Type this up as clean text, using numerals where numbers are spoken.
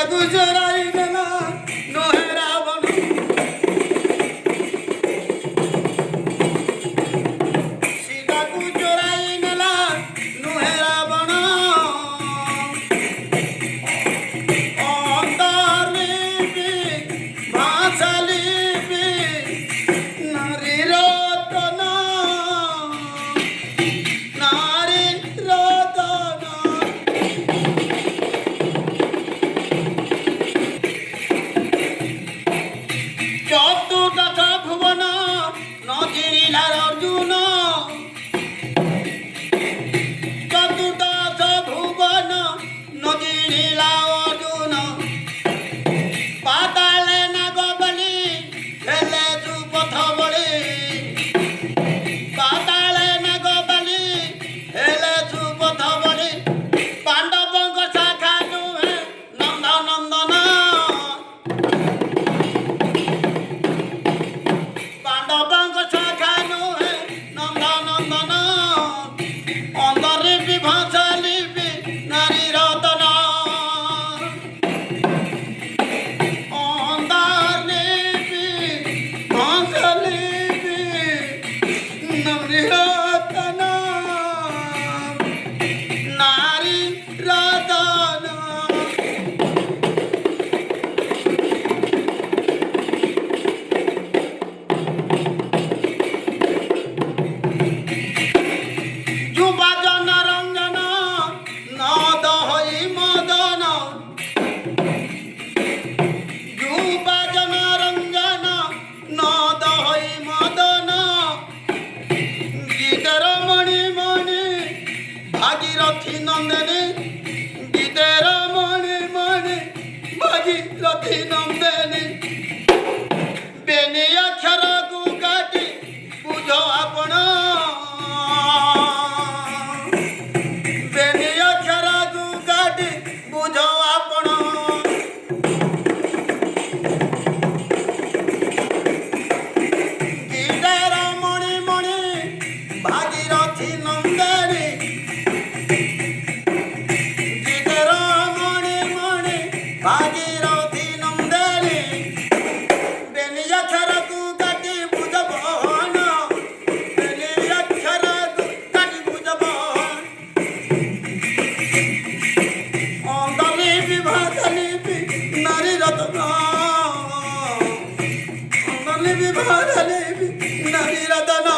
सीताକୁ ଚୋରାଇ ନେଲା ନୁହେଁ ରାବଣ सीताକୁ ଚୋରାଇ ନେଲା ନୁହେଁ ରାବଣ ଅନ୍ତର୍ଲିପି ଭାଷାଲିପି ନାରୀ ରତନ ନାରୀ ରତନ চতুর্দশ ভুবন নজিলা অর্জুন চতুর্দশ ভুবন নজিলা অর্জুন পাতালে নাগ বলি হেলে সুপথ বলি পাতালে নাগ বলি হেলে সুপথ বলি পাণ্ডবঙ্গ শাখা নୁହେଁ ନନ୍ଦ ନନ୍ଦନ পাণ্ডবঙ্গ শাখা নୁହେଁ ନନ୍ଦ ନନ୍ଦନ ଅନ୍ତର୍ଲିପି ଭାଷାଲିପି ନାରୀ ରତନ ଅନ୍ତର୍ଲିପି ଭାଷାଲିପି ନାରୀ ରତନ ନାରୀ ରତନ যুবা জন রঞ্জন নদ হই মদন যুবা জন রঞ্জন নদ হই মদন গীতের মণি মণি ভাগীরথী নন্দিনী গীতের মণি মণি ভাগীরথী নন্দিনী বেনি অক্ষরକୁ କାଟି ବୁଝ ଆପଣ ବେନି ଅକ୍ଷରକୁ କାଟି ବୁଝ ଆପଣ ଗୀତାର ମଣି ମଣି ଭାଗୀରଥୀ ନନ୍ଦିନୀ ଗୀତାର ମଣି ମଣି ଭାଗୀରଥୀ ନନ୍ଦିନୀ ବେନି ଅକ୍ଷରକୁ କାଟି ବୁଝବନ ବେନି ଅକ୍ଷରକୁ କାଟି ବୁଝବନ ଅନ୍ତର୍ଲିପି ଭାଷାଲିପି ନାରୀ ରତନ ଅନ୍ତର୍ଲିପି ଭାଷାଲିପି ନାରୀ ରତନ